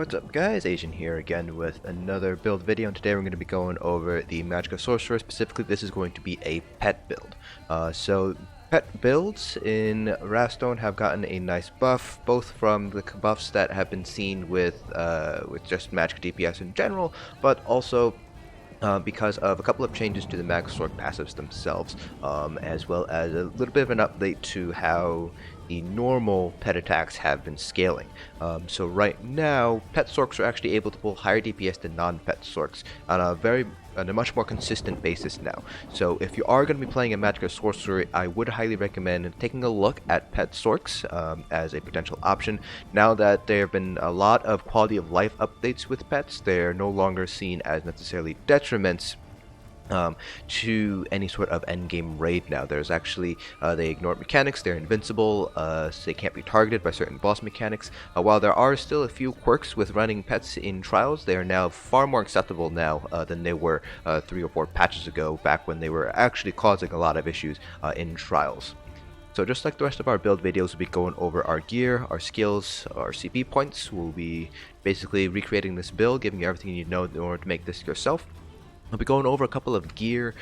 What's up guys, Asian here again with another build video, and today we're going to be going over the Magicka Sorcerer. Specifically, this is going to be a pet build. So pet builds in Wrathstone have gotten a nice buff, both from the buffs that have been seen with just Magicka DPS in general, but also because of a couple of changes to the Magicka Sorcerer passives themselves, as well as a little bit of an update to how the normal pet attacks have been scaling. So right now, pet sorcs are actually able to pull higher DPS than non-pet sorcs on a much more consistent basis now. So if you are going to be playing a Magicka Sorcerer, I would highly recommend taking a look at pet sorcs as a potential option. Now that there have been a lot of quality of life updates with pets, they're no longer seen as necessarily detriments to any sort of endgame raid now. There's actually, they ignore mechanics, they're invincible, so they can't be targeted by certain boss mechanics. While there are still a few quirks with running pets in trials, they are now far more acceptable now than they were 3 or 4 patches ago, back when they were actually causing a lot of issues in trials. So just like the rest of our build videos, we'll be going over our gear, our skills, our CP points. We'll be basically recreating this build, giving you everything you know in order to make this yourself. I'll be going over a couple of gear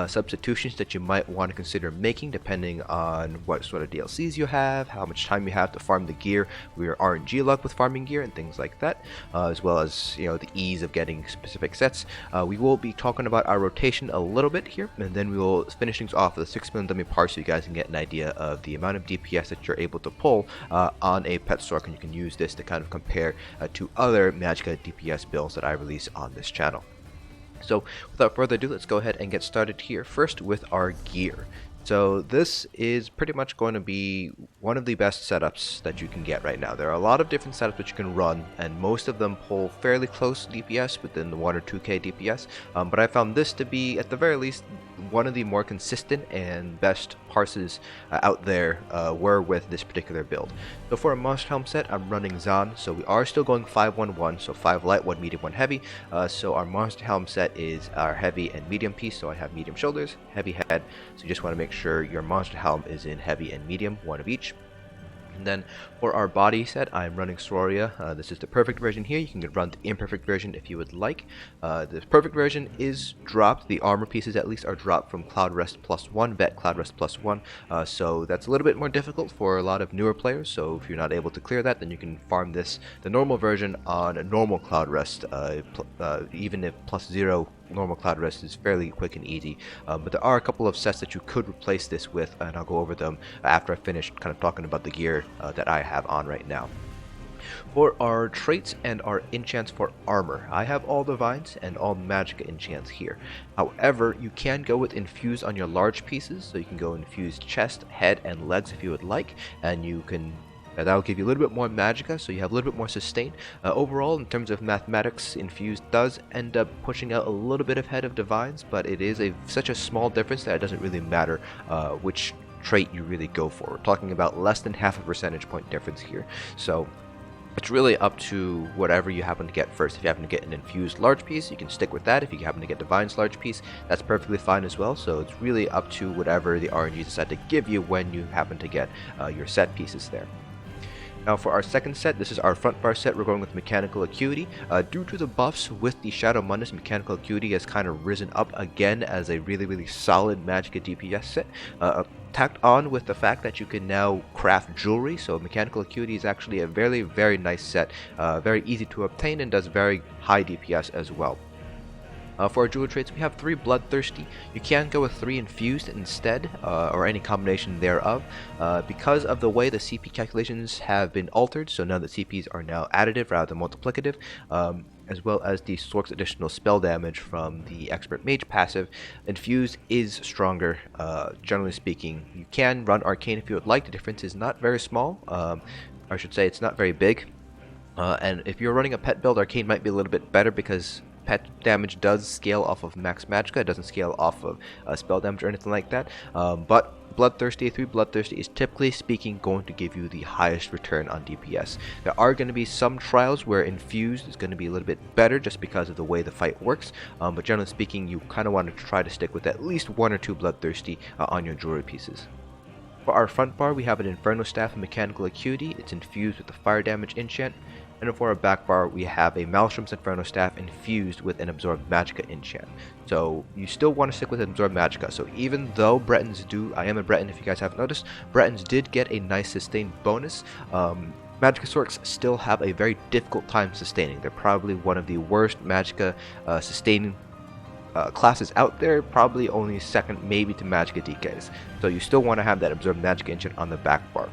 substitutions that you might want to consider making depending on what sort of DLCs you have, how much time you have to farm the gear, your RNG luck with farming gear and things like that, as well as the ease of getting specific sets. We will be talking about our rotation a little bit here, and then we will finish things off with a 6 million dummy parse so you guys can get an idea of the amount of DPS that you're able to pull on a pet sorc, and you can use this to kind of compare to other Magicka DPS builds that I release on this channel. So without further ado, let's go ahead and get started here first with our gear. So this is pretty much going to be one of the best setups that you can get right now. There are a lot of different setups that you can run, and most of them pull fairly close DPS within the 1 or 2k DPS, but I found this to be at the very least one of the more consistent and best parses out there were with this particular build. So for a Monster Helm set, I'm running Zaan, so we are still going 5-1-1, so 5 light, 1 medium, 1 heavy. So our Monster Helm set is our heavy and medium piece, so I have medium shoulders, heavy head, so you just want to make sure your Monster Helm is in heavy and medium, 1 of each. And then for our body set, I'm running Siroria. This is the perfect version here. You can run the imperfect version if you would like. The perfect version is dropped. The armor pieces at least are dropped from Cloud Rest +1, Vet Cloud Rest +1. So that's a little bit more difficult for a lot of newer players. So if you're not able to clear that, then you can farm this, the normal version, on a normal Cloud Rest, even if +0 normal Cloud Rest is fairly quick and easy. But there are a couple of sets that you could replace this with, and I'll go over them after I finish kind of talking about the gear that I have on right now. For our traits and our enchants for armor, I have all divines and all Magicka enchants here. However, you can go with infused on your large pieces, so you can go infused chest, head, and legs if you would like, and you can that'll give you a little bit more Magicka, so you have a little bit more sustain. Overall, in terms of mathematics, Infused does end up pushing out a little bit ahead of Divines, but it is such a small difference that it doesn't really matter which trait you really go for. We're talking about less than half a percentage point difference here. So it's really up to whatever you happen to get first. If you happen to get an Infused large piece, you can stick with that. If you happen to get Divine's large piece, that's perfectly fine as well. So it's really up to whatever the RNG decide to give you when you happen to get your set pieces there. Now for our second set, this is our front bar set. We're going with Mechanical Acuity. Due to the buffs with the Shadow Mundus, Mechanical Acuity has kind of risen up again as a really solid Magicka DPS set. Tacked on with the fact that you can now craft jewelry, so Mechanical Acuity is actually a very nice set, very easy to obtain, and does very high DPS as well. For our jewel traits, we have 3 Bloodthirsty. You can go with 3 Infused instead, or any combination thereof, because of the way the CP calculations have been altered. So now the CPs are now additive rather than multiplicative, as well as the Sorc's additional spell damage from the Expert Mage passive. Infused is stronger, generally speaking. You can run Arcane if you would like. The difference is not very small. I should say it's not very big. And if you're running a pet build, Arcane might be a little bit better because pet damage does scale off of max Magicka. It doesn't scale off of spell damage or anything like that. But Bloodthirsty, 3 Bloodthirsty is typically speaking going to give you the highest return on DPS. There are going to be some trials where Infused is going to be a little bit better just because of the way the fight works. But generally speaking, you kind of want to try to stick with at least 1 or 2 Bloodthirsty on your jewelry pieces. For our front bar, we have an Inferno Staff and Mechanical Acuity. It's infused with the Fire Damage enchant. And then for our back bar, we have a Maelstrom Inferno staff infused with an Absorb Magicka enchant. So you still want to stick with Absorb Magicka. So even though Bretons do, I am a Breton if you guys haven't noticed, Bretons did get a nice sustained bonus. Magicka Sorcs still have a very difficult time sustaining. They're probably one of the worst Magicka sustaining classes out there, probably only second maybe to Magicka DKs. So you still want to have that Absorb Magicka enchant on the back bar.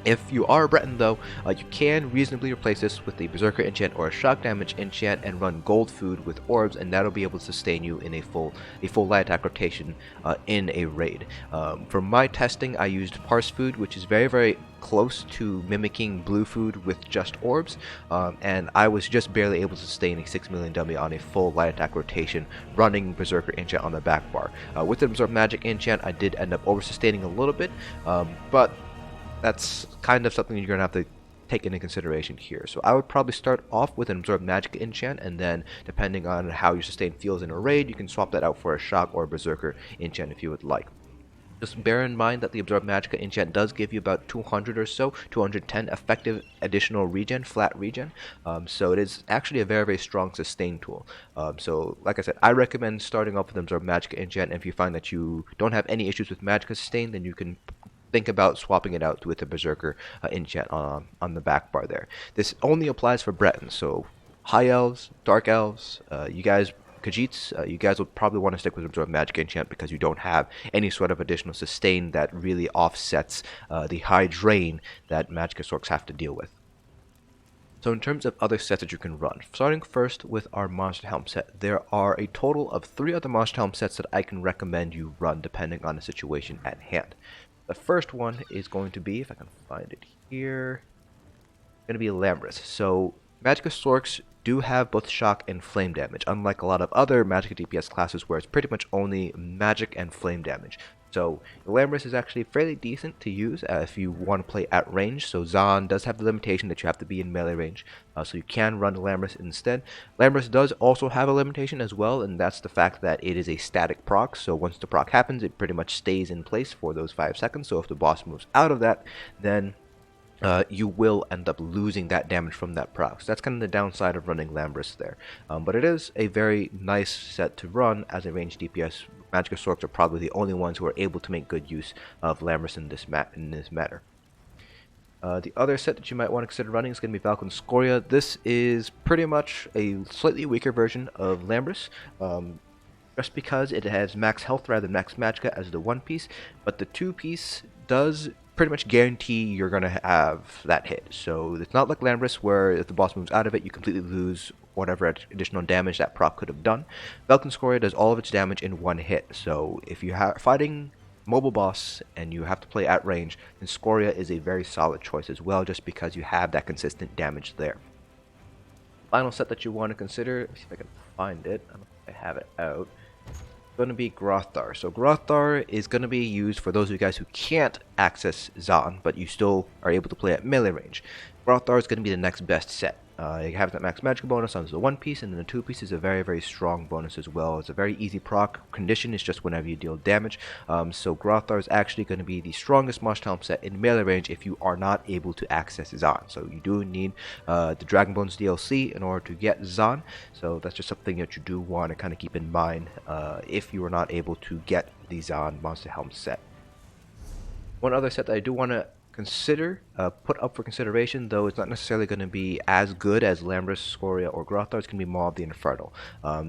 If you are a Breton though, you can reasonably replace this with a Berserker enchant or a shock damage enchant and run gold food with orbs, and that'll be able to sustain you in a full light attack rotation in a raid. For my testing, I used parse food, which is very close to mimicking blue food with just orbs, and I was just barely able to sustain a 6 million dummy on a full light attack rotation running Berserker enchant on the back bar. With the Absorb Magic enchant, I did end up over sustaining a little bit, but that's kind of something you're going to have to take into consideration here. So I would probably start off with an Absorb Magic enchant, and then depending on how your sustain feels in a raid, you can swap that out for a shock or a Berserker enchant if you would like. Just bear in mind that the Absorb Magicka enchant does give you about 200 or so, 210 effective additional regen, flat regen. So it is actually a very strong sustain tool. So like I said, I recommend starting off with the Absorb Magicka enchant, and if you find that you don't have any issues with Magicka sustain, then you can think about swapping it out with a Berserker enchant on the back bar there. This only applies for Bretons, so High Elves, Dark Elves, you guys, Khajiits, you guys will probably want to stick with Absorb Magic enchant because you don't have any sort of additional sustain that really offsets the high drain that Magicka Sorcs have to deal with. So in terms of other sets that you can run, starting first with our Monster Helm set, there are a total of 3 other Monster Helm sets that I can recommend you run depending on the situation at hand. The first one is going to be, if I can find it here, going to be Ilambris. So Magicka Sorcs do have both shock and flame damage, unlike a lot of other Magicka DPS classes where it's pretty much only magic and flame damage. So Ilambris is actually fairly decent to use if you want to play at range. So Zaan does have the limitation that you have to be in melee range, so you can run Ilambris instead. Ilambris does also have a limitation as well, and that's the fact that it is a static proc. So once the proc happens, it pretty much stays in place for those 5 seconds. So if the boss moves out of that, then you will end up losing that damage from that proc. So that's kind of the downside of running Ilambris there. But it is a very nice set to run as a ranged DPS. Magicka Sorcs are probably the only ones who are able to make good use of Ilambris in this matter. The other set that you might want to consider running is going to be Valakut Skoria. This is pretty much a slightly weaker version of Ilambris, just because it has max health rather than max magicka as the 1-piece, but the 2-piece does pretty much guarantee you're going to have that hit. So it's not like Ilambris where if the boss moves out of it, you completely lose whatever additional damage that proc could have done. Valakut Skoria does all of its damage in 1 hit. So if you are fighting mobile boss and you have to play at range, then Skoria is a very solid choice as well, just because you have that consistent damage there. Final set that you want to consider, let's see if I can find it. I don't know if I have it out. Going to be Grothar. So Grothar is going to be used for those of you guys who can't access Zaan, but you still are able to play at melee range. Grothar is going to be the next best set. You have that max magic bonus on the 1-piece, and then the 2-piece is a very strong bonus as well. It's a very easy proc. Condition is just whenever you deal damage. So Grothar is actually going to be the strongest Monster Helm set in melee range if you are not able to access Zaan. So you do need the Dragon Bones DLC in order to get Zaan. So that's just something that you do want to kind of keep in mind if you are not able to get the Zaan Monster Helm set. One other set that I do want to consider, put up for consideration, though it's not necessarily going to be as good as Ilambris, Skoria, or Grothar. It's going to be Maw of the Inferno.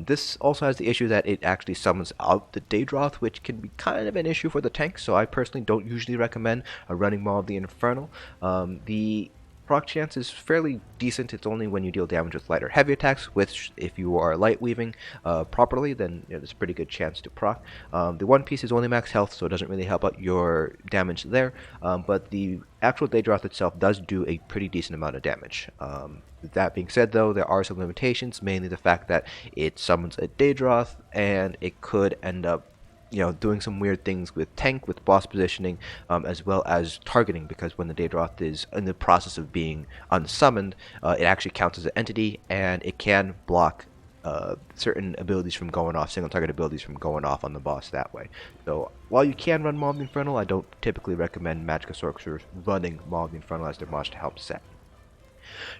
This also has the issue that it actually summons out the Daedroth, which can be kind of an issue for the tank, so I personally don't usually recommend running Maw of the Inferno. The proc chance is fairly decent. It's only when you deal damage with light or heavy attacks, which if you are light weaving properly, then there's a pretty good chance to proc. The 1-piece is only max health, so it doesn't really help out your damage there, but the actual Daedroth itself does do a pretty decent amount of damage. That being said, though, there are some limitations, mainly the fact that it summons a Daedroth, and it could end up doing some weird things with tank, with boss positioning, as well as targeting, because when the Daedroth is in the process of being unsummoned, it actually counts as an entity, and it can block certain abilities from going off, single target abilities from going off on the boss that way. So while you can run Maw of the Inferno, I don't typically recommend Magicka Sorcerers running Maw of the Inferno as their Monster Helm set.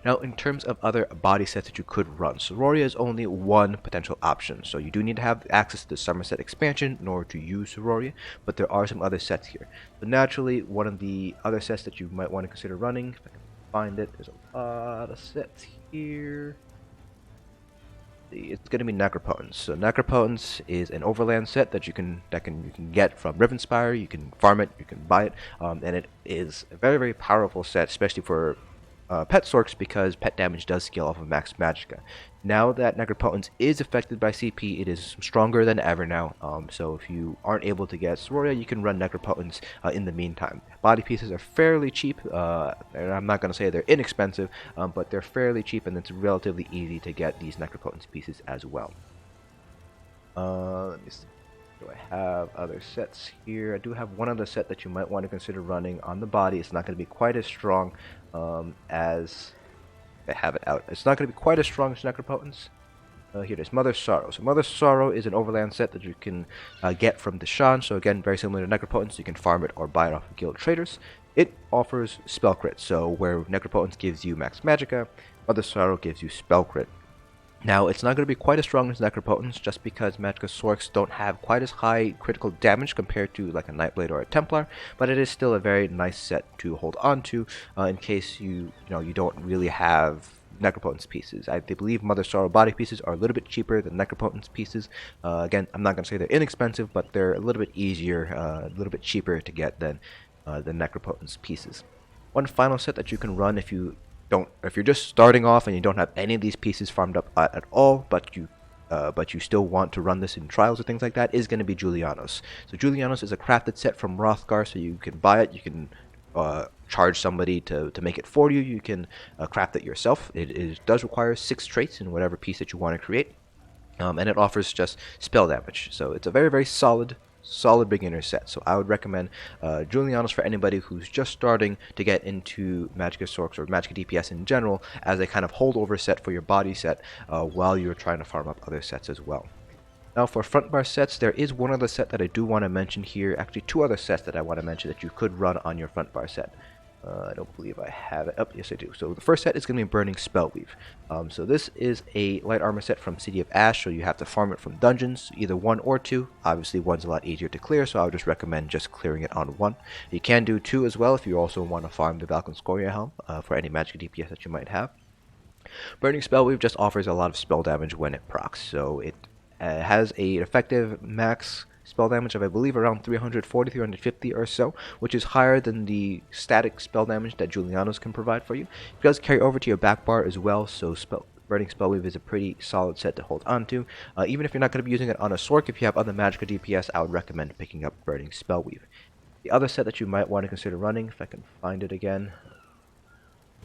Now, in terms of other body sets that you could run, Siroria is only one potential option, so you do need to have access to the Somerset expansion in order to use Siroria, but there are some other sets here. So naturally, one of the other sets that you might want to consider running, if I can find it, there's a lot of sets here. It's going to be Necropotence. So Necropotence is an overland set that you can get from Rivenspire. You can farm it, you can buy it, and it is a very, very powerful set, especially for pet sorks, because pet damage does scale off of max Magicka. Now that Necropotence is affected by CP, it is stronger than ever now. So if you aren't able to get Siroria, you can run Necropotence in the meantime. Body pieces are fairly cheap, and I'm not going to say they're inexpensive, but they're fairly cheap, and it's relatively easy to get these Necropotence pieces as well. Let me see. Do I have other sets here? I do have one other set that you might want to consider running on the body. It's not going to be quite as strong as I have it out. It's not going to be quite as strong as Necropotence. Here it is, Mother's Sorrow. So Mother's Sorrow is an overland set that you can get from Deshaan. So again, very similar to Necropotence. You can farm it or buy it off of guild traders. It offers spell crit. So where Necropotence gives you max Magicka, Mother's Sorrow gives you spell crit. Now, it's not going to be quite as strong as Necropotence, just because Magicka Sorks don't have quite as high critical damage compared to like a Nightblade or a Templar, but it is still a very nice set to hold on to in case you don't really have Necropotence pieces. I believe Mother Sorrow body pieces are a little bit cheaper than Necropotence pieces. Again, I'm not going to say they're inexpensive, but they're a little bit easier, a little bit cheaper to get than the Necropotence pieces. One final set that you can run if you're just starting off and you don't have any of these pieces farmed up at all, but you still want to run this in trials or things like that, is going to be Julianos. So Julianos is a crafted set from Hrothgar, so you can buy it, you can charge somebody to make it for you, you can craft it yourself. It does require 6 traits in whatever piece that you want to create, and it offers just spell damage. So it's a very, very solid beginner set. So I would recommend Julianos for anybody who's just starting to get into Magicka Sorks or Magicka DPS in general, as a kind of holdover set for your body set while you're trying to farm up other sets as well. Now for front bar sets, there is one other set that I do want to mention here. Actually, 2 other sets that I want to mention that you could run on your front bar set. I don't believe I have it. Oh, yes I do. So the first set is going to be Burning Spellweave. So this is a light armor set from City of Ash, so you have to farm it from dungeons, either 1 or 2. Obviously 1's a lot easier to clear, so I would just recommend just clearing it on 1. You can do 2 as well if you also want to farm the Valken Skoria helm for any Magicka DPS that you might have. Burning Spellweave just offers a lot of spell damage when it procs, so it has an effective max spell damage of, I believe, around 340, 350 or so, which is higher than the static spell damage that Julianos can provide for you. It does carry over to your back bar as well, so Burning Spellweave is a pretty solid set to hold on to. Even if you're not going to be using it on a Sork, if you have other Magicka DPS, I would recommend picking up Burning Spellweave. The other set that you might want to consider running, if I can find it again,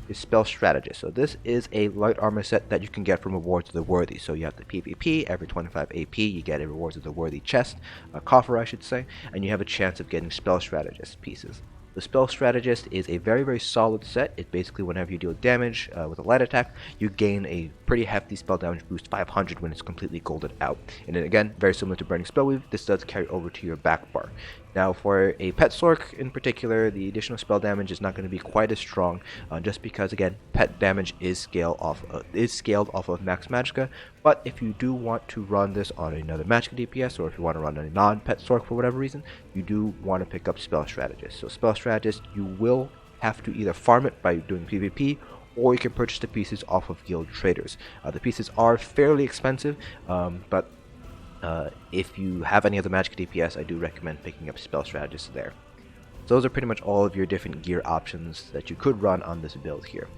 is Spell Strategist. So this is a light armor set that you can get from Rewards of the Worthy. So you have the PvP, every 25 AP you get a Rewards of the Worthy chest, a coffer I should say, and you have a chance of getting Spell Strategist pieces. The Spell Strategist is a very, very solid set. It basically, whenever you deal damage with a light attack, you gain a pretty hefty spell damage boost, 500 when it's completely golded out. And then again, very similar to Burning Spellweave, this does carry over to your back bar. Now for a Pet Sork in particular, the additional spell damage is not going to be quite as strong, just because again, pet damage is scaled off of max Magicka. But if you do want to run this on another Magicka DPS, or if you want to run a non-Pet Sork for whatever reason, you do want to pick up Spell Strategist. So Spell Strategist, you will have to either farm it by doing PvP, or you can purchase the pieces off of guild traders. The pieces are fairly expensive, but if you have any other Magicka DPS, I do recommend picking up Spell Strategist there. So those are pretty much all of your different gear options that you could run on this build here.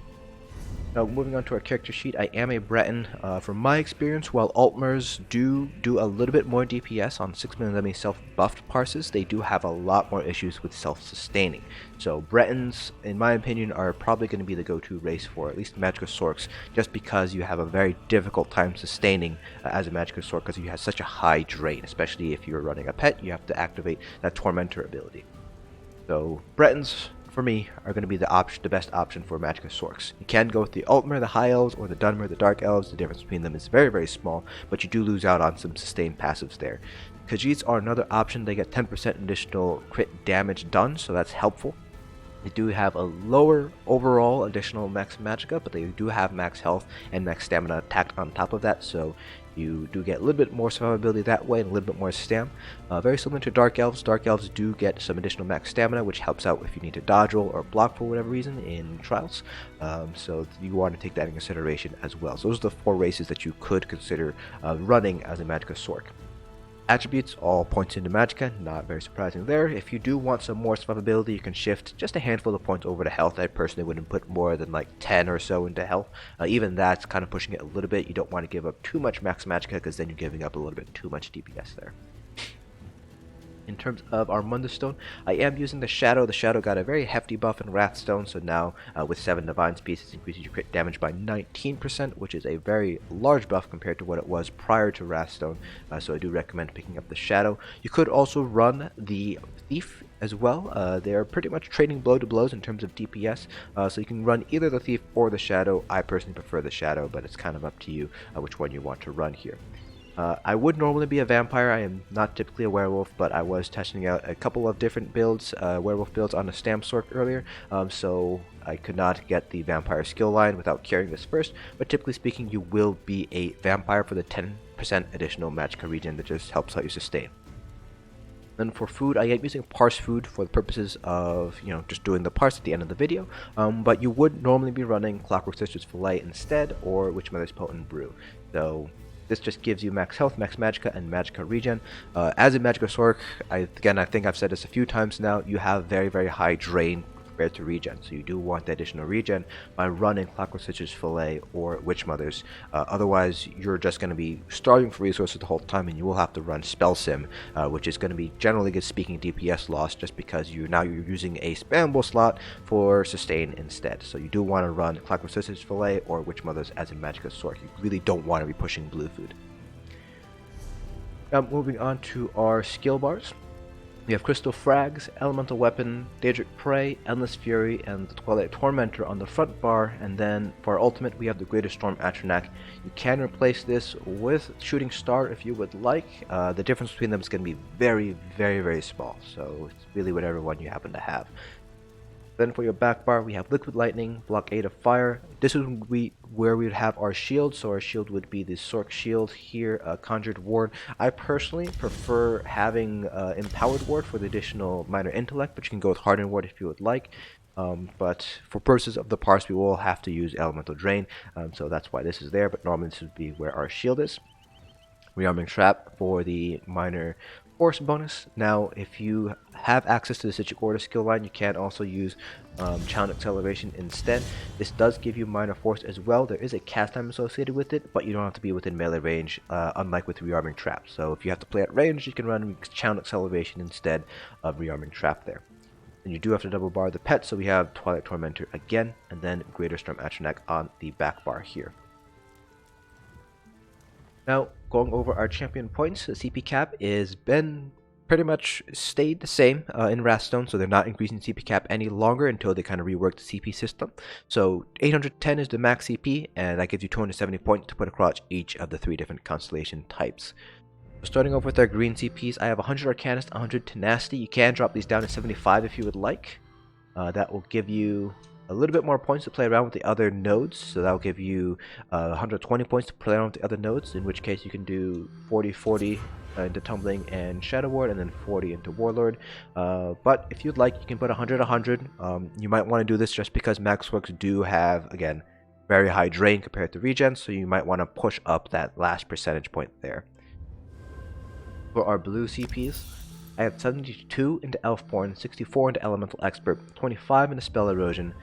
Now moving on to our character sheet, I am a Breton. From my experience, while Altmers do a little bit more DPS on 6-minute enemy self-buffed parses, they do have a lot more issues with self-sustaining. So Bretons, in my opinion, are probably going to be the go-to race for at least Magicka Sorks, just because you have a very difficult time sustaining as a Magicka Sork, because you have such a high drain, especially if you're running a pet, you have to activate that Tormentor ability. So Bretons, for me, are going to be the best option for Magicka Sorks. You can go with the Altmer, the High Elves, or the Dunmer, the Dark Elves. The difference between them is very, very small, but you do lose out on some sustained passives there. Khajiits are another option. They get 10% additional crit damage done, so that's helpful. They do have a lower overall additional max magicka, but they do have max health and max stamina tacked on top of that, so you do get a little bit more survivability that way and a little bit more stam. Very similar to Dark Elves. Dark Elves do get some additional max stamina, which helps out if you need to dodge roll or block for whatever reason in trials. So you want to take that in consideration as well. So those are the 4 races that you could consider running as a Magicka Sorc. Attributes, all points into Magicka, not very surprising there. If you do want some more survivability, you can shift just a handful of points over to health. I personally wouldn't put more than like 10 or so into health. Even that's kind of pushing it a little bit. You don't want to give up too much max Magicka because then you're giving up a little bit too much DPS there. In terms of our Moondancer, I am using the Shadow. The Shadow got a very hefty buff in Wrathstone, so now with 7 Divine Speeds, it increases your crit damage by 19%, which is a very large buff compared to what it was prior to Wrathstone, so I do recommend picking up the Shadow. You could also run the Thief as well. They are pretty much trading blow to blows in terms of DPS, so you can run either the Thief or the Shadow. I personally prefer the Shadow, but it's kind of up to you which one you want to run here. I would normally be a vampire. I am not typically a werewolf, but I was testing out a couple of different builds, werewolf builds on a Stam Sorc earlier, so I could not get the vampire skill line without carrying this first, but typically speaking you will be a vampire for the 10% additional Magicka regen that just helps out your sustain. Then for food, I am using parse food for the purposes of, just doing the parse at the end of the video, but you would normally be running Clockwork Sister's Fillet instead, or Witchmother's Potent Brew. So this just gives you max health, max magicka, and magicka regen. As a Magicka Sorc, I think I've said this a few times now, you have very, very high drain compared to regen, so you do want the additional regen by running Clockwork Sister's Fillet or Witchmother's. Otherwise, you're just going to be starving for resources the whole time, and you will have to run Spell Sim, which is going to be, generally speaking, DPS loss, just because you're using a spammable slot for sustain instead. So you do want to run Clockwork Sister's Fillet or Witchmother's as a Magicka Sorc. You really don't want to be pushing blue food. Now moving on to our skill bars. We have Crystal Frags, Elemental Weapon, Daedric Prey, Endless Fury, and the Twilight Tormentor on the front bar, and then for our ultimate we have the Greater Storm Atronach. You can replace this with Shooting Star if you would like. The difference between them is going to be very, very, very small, so it's really whatever one you happen to have. Then for your back bar, we have Liquid Lightning, Blockade of Fire. This is where we would have our shield. So our shield would be the Sorc shield here, Conjured Ward. I personally prefer having Empowered Ward for the additional minor intellect, but you can go with Hardened Ward if you would like. But for purposes of the parse, we will have to use Elemental Drain, so that's why this is there, but normally this would be where our shield is. Rearming Trap for the minor force bonus. Now, if you have access to the Citric Order skill line, you can also use Challenge Acceleration instead. This does give you minor force as well. There is a cast time associated with it, but you don't have to be within melee range, unlike with Rearming Trap. So if you have to play at range, you can run Challenge Acceleration instead of Rearming Trap there. And you do have to double bar the pet, so we have Twilight Tormentor again, and then Greater Storm Atronach on the back bar here. Now, going over our champion points, the CP cap is been pretty much stayed the same in Wrathstone, so they're not increasing CP cap any longer until they kind of rework the CP system. So 810 is the max CP, and that gives you 270 points to put across each of the 3 different constellation types. Starting off with our green CPs, I have 100 Arcanist, 100 Tenacity. You can drop these down to 75 if you would like. That will give you a little bit more points to play around with the other nodes, so that will give you 120 points to play around with the other nodes, in which case you can do 40-40 into Tumbling and Shadow Ward, and then 40 into Warlord. But if you'd like, you can put 100-100. You might want to do this just because Max Works do have, again, very high drain compared to regen, so you might want to push up that last percentage point there. For our blue CPs, I have 72 into Elfborn, 64 into Elemental Expert, 25 into Spell Erosion,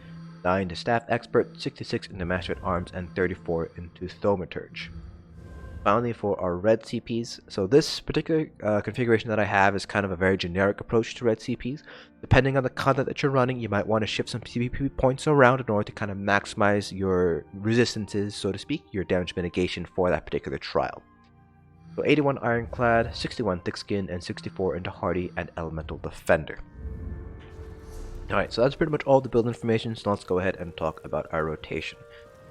9 into Staff Expert, 66 into Master at Arms, and 34 into Thaumaturge. Finally, for our red CPs, so this particular configuration that I have is kind of a very generic approach to red CPs. Depending on the content that you're running, you might want to shift some PvP points around in order to kind of maximize your resistances, so to speak, your damage mitigation for that particular trial. So 81 Ironclad, 61 Thick Skin, and 64 into Hardy and Elemental Defender. Alright, so that's pretty much all the build information, so let's go ahead and talk about our rotation.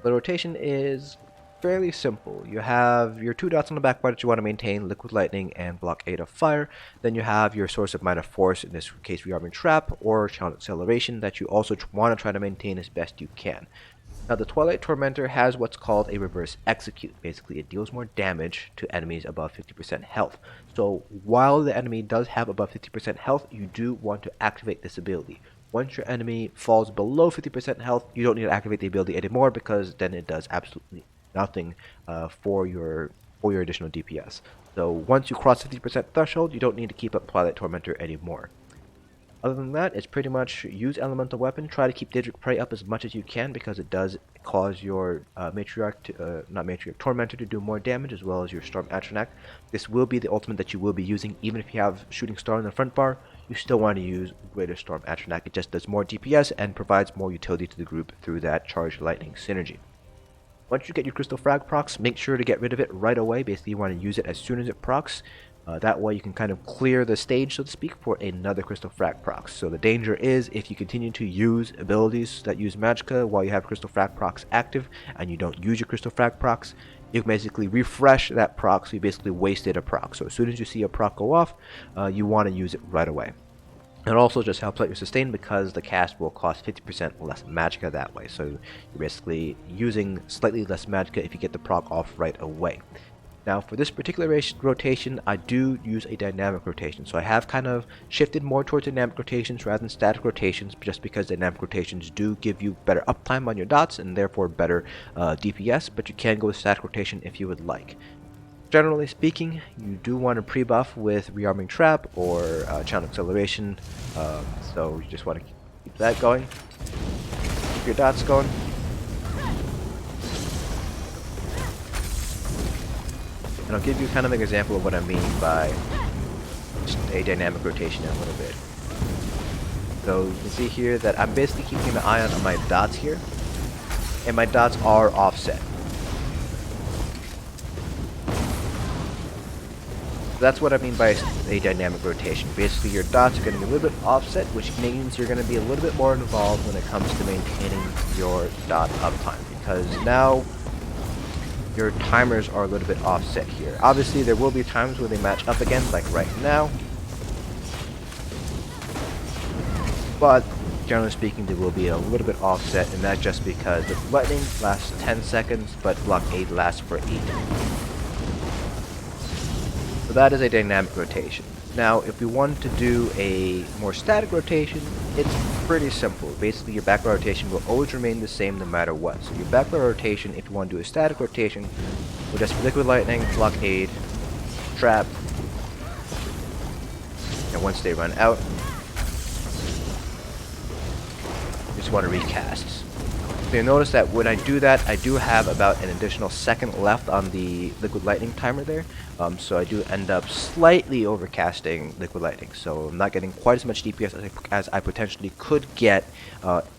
The rotation is fairly simple. You have your 2 dots on the back bar that you want to maintain, Liquid Lightning and Blockade of Fire. Then you have your source of Minor Force, in this case Rearming Trap, or Challenge Acceleration that you also want to try to maintain as best you can. Now the Twilight Tormentor has what's called a reverse execute. Basically it deals more damage to enemies above 50% health. So while the enemy does have above 50% health, you do want to activate this ability. Once your enemy falls below 50% health, you don't need to activate the ability anymore, because then it does absolutely nothing for your additional DPS. So once you cross 50% threshold, you don't need to keep up Twilight Tormentor anymore. Other than that, it's pretty much use Elemental Weapon. Try to keep Daedric Prey up as much as you can, because it does cause your Tormentor to do more damage, as well as your Storm Atronach. This will be the ultimate that you will be using. Even if you have Shooting Star in the front bar, you still want to use Greater Storm Atronach. It just does more DPS and provides more utility to the group through that Charged Lightning synergy. Once you get your Crystal Frag procs, make sure to get rid of it right away. Basically, you want to use it as soon as it procs. That way you can kind of clear the stage, so to speak, for another Crystal Frag procs. So the danger is if you continue to use abilities that use Magicka while you have Crystal Frag procs active and you don't use your Crystal Frag procs, you can basically refresh that proc, so you basically wasted a proc. So as soon as you see a proc go off, you want to use it right away. It also just helps out your sustain, because the cast will cost 50% less Magicka that way. So you're basically using slightly less Magicka if you get the proc off right away. Now for this particular rotation, I do use a dynamic rotation. So I have kind of shifted more towards dynamic rotations rather than static rotations, just because dynamic rotations do give you better uptime on your dots and therefore better DPS, but you can go with static rotation if you would like. Generally speaking, you do want to pre-buff with Rearming Trap or Challenge Acceleration, so you just want to keep that going, keep your dots going. And I'll give you kind of an example of what I mean by just a dynamic rotation in a little bit. So you can see here that I'm basically keeping an eye on my dots here, and my dots are offset. That's what I mean by a dynamic rotation. Basically your dots are going to be a little bit offset, which means you're going to be a little bit more involved when it comes to maintaining your dot uptime, because now your timers are a little bit offset here. Obviously there will be times where they match up again, like right now, but generally speaking they will be a little bit offset, and that's just because the lightning lasts 10 seconds but Blockade lasts for 8. So that is a dynamic rotation. Now if we want to do a more static rotation, it's pretty simple. Basically your backward rotation will always remain the same no matter what. So your backward rotation, if you want to do a static rotation, will just be Liquid Lightning, Blockade, Trap, and once they run out, you just want to recast. So you'll notice that when I do that, I do have about an additional second left on the Liquid Lightning timer there. So I do end up slightly overcasting Liquid Lightning. So I'm not getting quite as much DPS as I potentially could get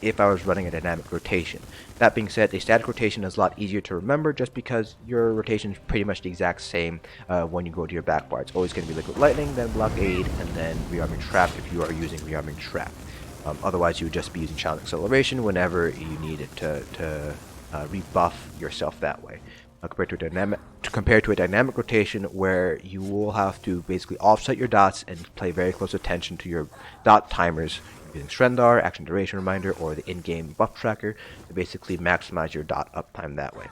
if I was running a dynamic rotation. That being said, a static rotation is a lot easier to remember, just because your rotation is pretty much the exact same when you go to your back bar. It's always going to be Liquid Lightning, then Blockade, and then Rearming Trap if you are using Rearming Trap. Otherwise, you would just be using Challenge Acceleration whenever you need it to rebuff yourself that way. Compared to a dynamic rotation, where you will have to basically offset your dots and pay very close attention to your dot timers using Shrendar, Action Duration Reminder, or the in-game buff tracker to basically maximize your dot uptime that way.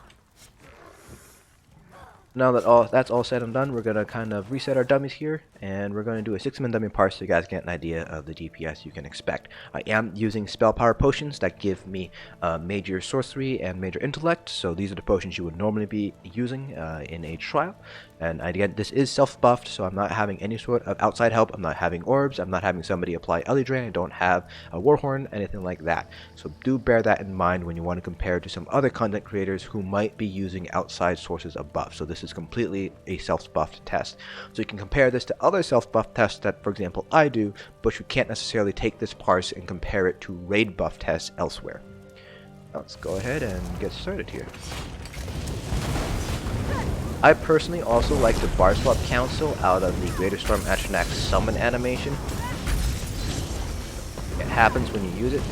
Now that that's all said and done, we're going to kind of reset our dummies here, and we're going to do a 6-man dummy parse so you guys get an idea of the DPS you can expect. I am using spell power potions that give me major sorcery and major intellect, so these are the potions you would normally be using in a trial. And again, this is self-buffed, so I'm not having any sort of outside help. I'm not having orbs, I'm not having somebody apply Ellie Drain, I don't have a Warhorn, anything like that. So do bear that in mind when you want to compare to some other content creators who might be using outside sources of buff. So this is completely a self-buffed test. So you can compare this to other self-buff tests that, for example, I do, but you can't necessarily take this parse and compare it to raid buff tests elsewhere. Now let's go ahead and get started here. I personally also like the bar swap council out of the Greater Storm Atronach summon animation. It happens when you use it.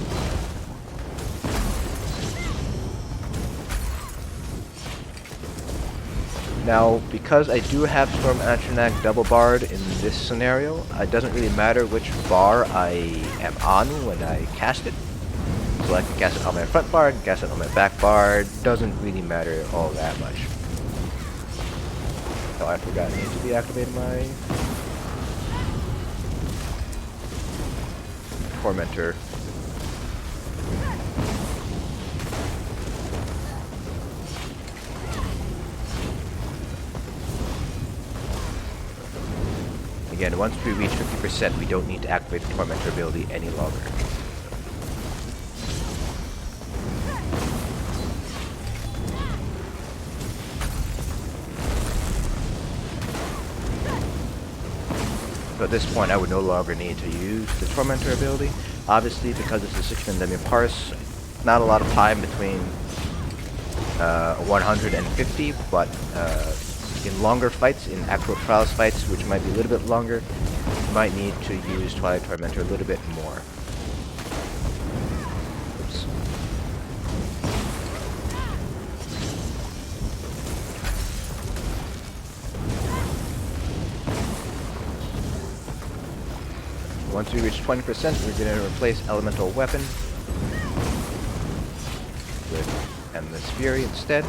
Now, because I do have Storm Atronach double barred in this scenario, it doesn't really matter which bar I am on when I cast it. So I can cast it on my front bar, cast it on my back bar, doesn't really matter all that much. Oh, I forgot I need to deactivate my Tormentor. Again, once we reach 50%, we don't need to activate the Tormentor ability any longer. So at this point, I would no longer need to use the Tormentor ability. Obviously, because it's a 6-man demi parse, not a lot of time between 150, but in longer fights, in actual trials fights, which might be a little bit longer, you might need to use Twilight Tormentor a little bit more. Oops. Once we reach 20%, we're going to replace Elemental Weapon with Endless Fury instead.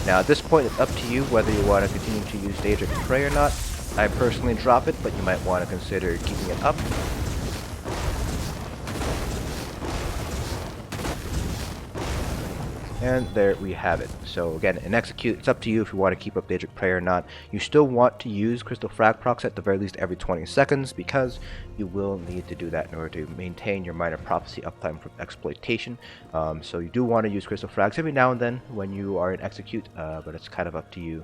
Now at this point, it's up to you whether you want to continue to use Daedric Prey or not. I personally drop it, but you might want to consider keeping it up. And there we have it. So again, in Execute, it's up to you if you want to keep up Daedric Prey or not. You still want to use Crystal Frag procs at the very least every 20 seconds, because you will need to do that in order to maintain your Minor Prophecy uptime from exploitation. So you do want to use Crystal Frags every now and then when you are in Execute, but it's kind of up to you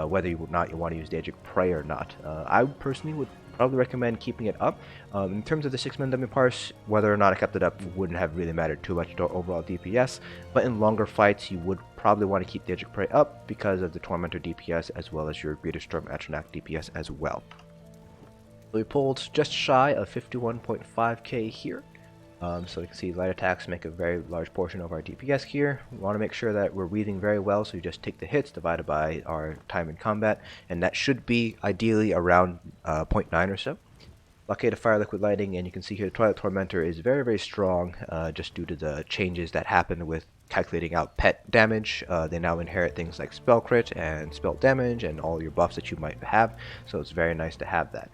whether you want to use Daedric Prey or not. I personally would probably recommend keeping it up. In terms of the 6-man dummy parse, whether or not I kept it up wouldn't have really mattered too much to overall DPS, but in longer fights you would probably want to keep Daedric Prey up because of the Tormentor DPS as well as your Greater Storm Atronach DPS as well. So we pulled just shy of 51.5k here. So you can see light attacks make a very large portion of our DPS here. We want to make sure that we're weaving very well, so you just take the hits divided by our time in combat, and that should be ideally around 0.9 or so. Blockade of Fire, Liquid Lightning, and you can see here the Twilight Tormentor is very, very strong just due to the changes that happened with calculating out pet damage. They now inherit things like spell crit and spell damage and all your buffs that you might have, so it's very nice to have that.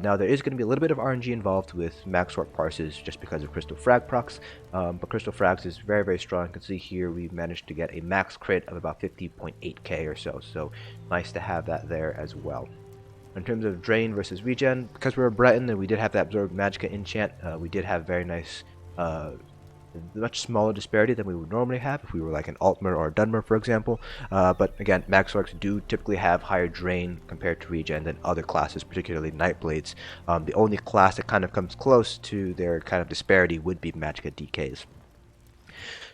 Now there is going to be a little bit of RNG involved with max sort parses just because of Crystal Frag procs, but Crystal Frags is very, very strong. You can see here we managed to get a max crit of about 50.8k or so nice to have that there as well. In terms of drain versus regen, because we're a Breton and we did have that absorbed Magicka enchant, we did have very nice, much smaller disparity than we would normally have if we were like an Altmer or a Dunmer, for example. But again, Mag Sorcs do typically have higher drain compared to regen than other classes, particularly Nightblades. The only class that kind of comes close to their kind of disparity would be Magicka DKs.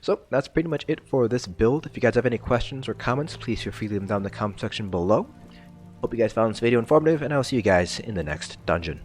So that's pretty much it for this build. If you guys have any questions or comments, please feel free to leave them down in the comment section below. Hope you guys found this video informative, and I'll see you guys in the next dungeon.